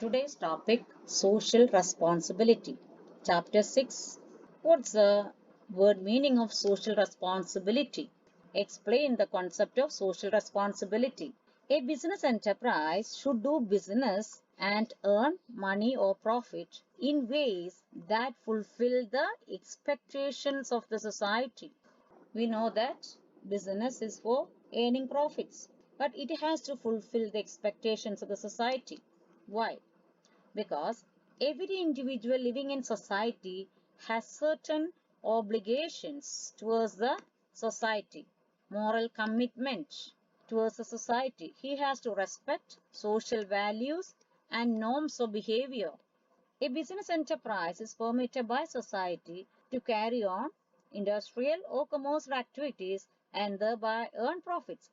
Today's topic, social responsibility. Chapter 6. What's the word meaning of social responsibility? Explain the concept of social responsibility. A business enterprise should do business and earn money or profit in ways that fulfill the expectations of the society. We know that business is for earning profits, but it has to fulfill the expectations of the society. Why? Because every individual living in society has certain obligations towards the society, moral commitment towards the society. He has to respect social values and norms of behavior. A business enterprise is permitted by society to carry on industrial or commercial activities and thereby earn profits.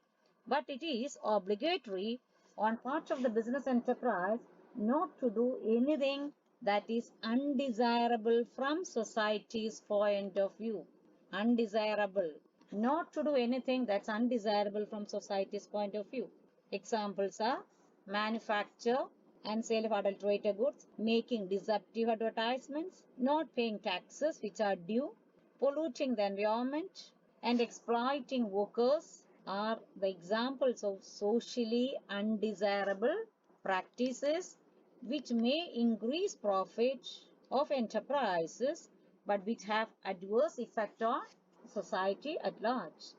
But it is obligatory on part of the business enterprise not to do anything that is undesirable from society's point of view. Undesirable. Not to do anything that's undesirable from society's point of view. Examples are manufacture and sale of adulterated goods, making deceptive advertisements, not paying taxes which are due, polluting the environment, and exploiting workers are the examples of socially undesirable practices which may increase profit of enterprises but which have adverse effect on society at large.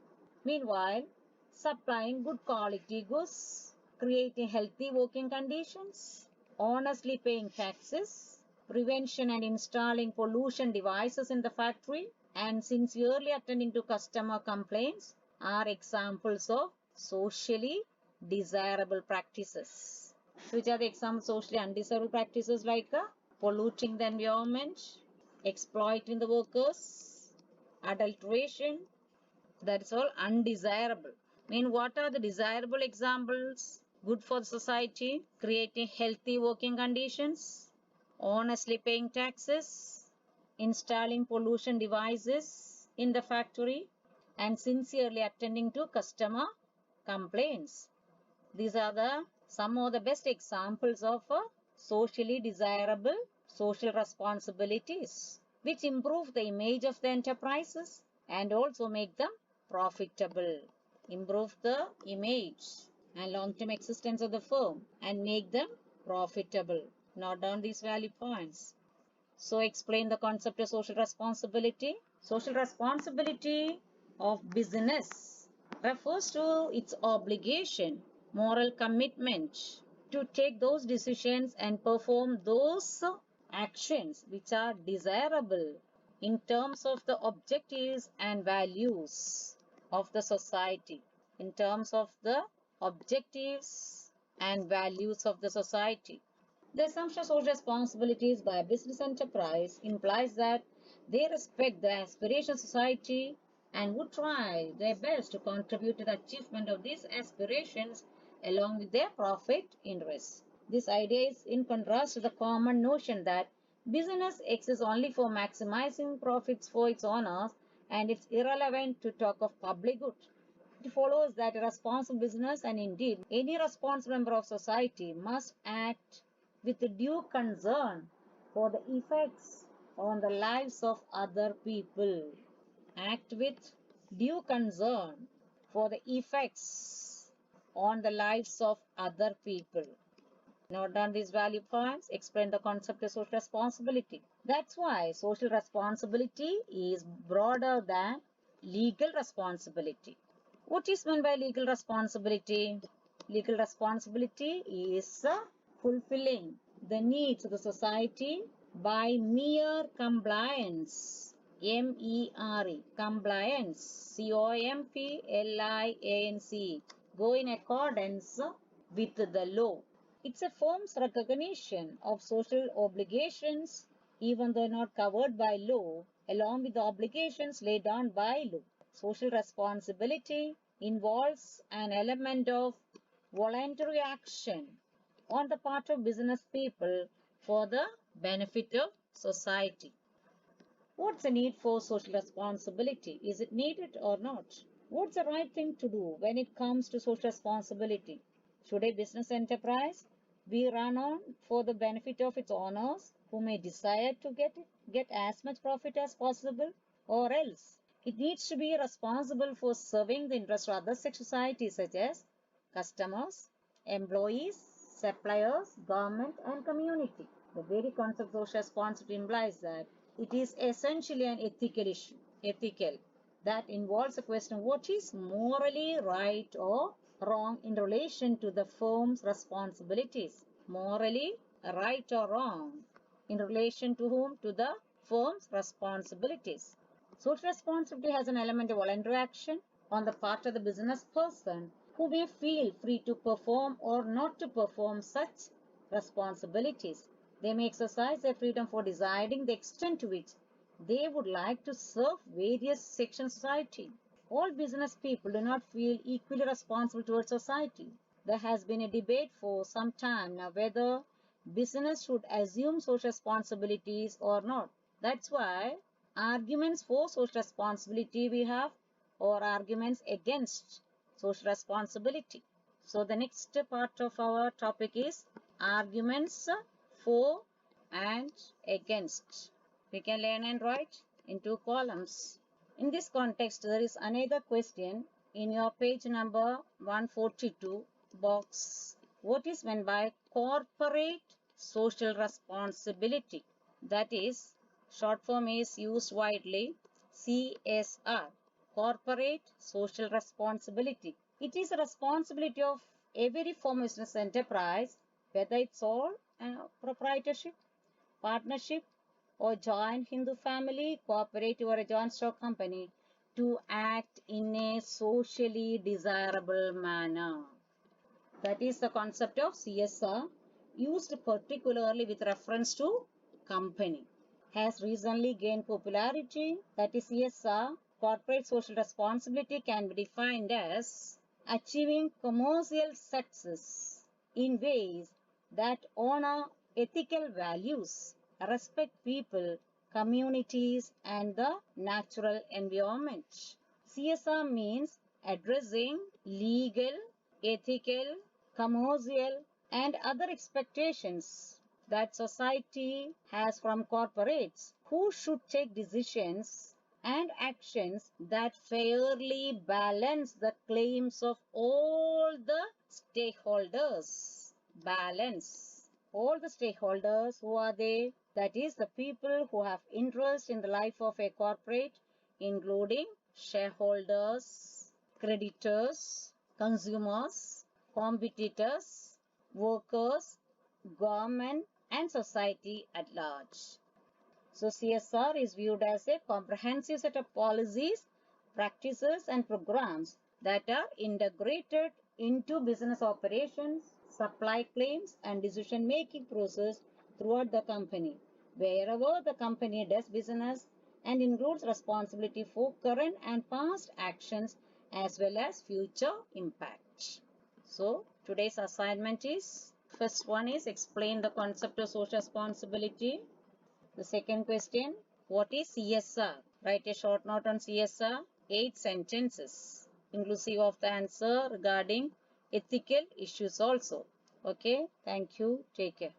Meanwhile, supplying good quality goods, creating healthy working conditions, honestly paying taxes, prevention and installing pollution devices in the factory, and sincerely attending to customer complaints are examples of socially desirable practices. Which are the examples of socially undesirable practices like polluting the environment, exploiting the workers, adulteration, that's all undesirable. What are the desirable examples? Good for society, creating healthy working conditions, honestly paying taxes, installing pollution devices in the factory, and sincerely attending to customer complaints. These are the some of the best examples of socially desirable social responsibilities, which improve the image of the enterprises and also make them profitable. Improve the image and long-term existence of the firm and make them profitable. Note down these value points. So explain the concept of social responsibility. Social responsibility of business refers to its obligation, moral commitment to take those decisions and perform those actions which are desirable in terms of the objectives and values of the society. In terms of the objectives and values of the society. The assumption of social responsibilities by a business enterprise implies that they respect the aspirations of society and would try their best to contribute to the achievement of these aspirations along with their profit interests. This idea is in contrast to the common notion that business exists only for maximizing profits for its owners and it's irrelevant to talk of public good. It follows that a responsible business and indeed any responsible member of society must act with due concern for the effects on the lives of other people. Act with due concern for the effects on the lives of other people. Note down these value points, explain the concept of social responsibility. That's why social responsibility is broader than legal responsibility. What is meant by legal responsibility? Legal responsibility is fulfilling the needs of the society by mere compliance. M-E-R-E, compliance, C-O-M-P-L-I-A-N-C, go in accordance with the law. It's a firm's recognition of social obligations, even though not covered by law, along with the obligations laid down by law. Social responsibility involves an element of voluntary action on the part of business people for the benefit of society. What's the need for social responsibility? Is it needed or not? What's the right thing to do when it comes to social responsibility? Should a business enterprise be run on for the benefit of its owners, who may desire to get as much profit as possible, or else it needs to be responsible for serving the interests of other societies such as customers, employees, suppliers, government, and community. The very concept of social responsibility implies that it is essentially an ethical issue, that involves a question of what is morally right or wrong in relation to the firm's responsibilities. Morally right or wrong in relation to whom? To the firm's responsibilities. Social responsibility has an element of voluntary action on the part of the business person, who may feel free to perform or not to perform such responsibilities. They may exercise their freedom for deciding the extent to which they would like to serve various sections of society. All business people do not feel equally responsible towards society. There has been a debate for some time now whether business should assume social responsibilities or not. That's why arguments for social responsibility we have, or arguments against social responsibility. So the next part of our topic is arguments for and against. We can learn and write in 2 columns. In this context, there is another question in your page number 142 box. What is meant by corporate social responsibility? That is, short form is used widely, CSR, corporate social responsibility. It is a responsibility of every form of business enterprise, whether it's all proprietorship, partnership, or joint Hindu family, cooperative, or a joint stock company, to act in a socially desirable manner. That is the concept of CSR, used particularly with reference to company. Has recently gained popularity. That is CSR, corporate social responsibility, can be defined as achieving commercial success in ways that honor ethical values, respect people, communities, and the natural environment. CSR means addressing legal, ethical, commercial, and other expectations that society has from corporates, who should take decisions and actions that fairly balance the claims of all the stakeholders. Balance. All the stakeholders, who are they? That is the people who have interest in the life of a corporate, including shareholders, creditors, consumers, competitors, workers, government, and society at large. So CSR is viewed as a comprehensive set of policies, practices, and programs that are integrated into business operations, supply claims, and decision-making process throughout the company, wherever the company does business, and includes responsibility for current and past actions as well as future impact. So today's assignment is, first one is explain the concept of social responsibility. The second question, what is CSR? Write a short note on CSR, 8 sentences, inclusive of the answer regarding ethical issues also. Okay, thank you. Take care.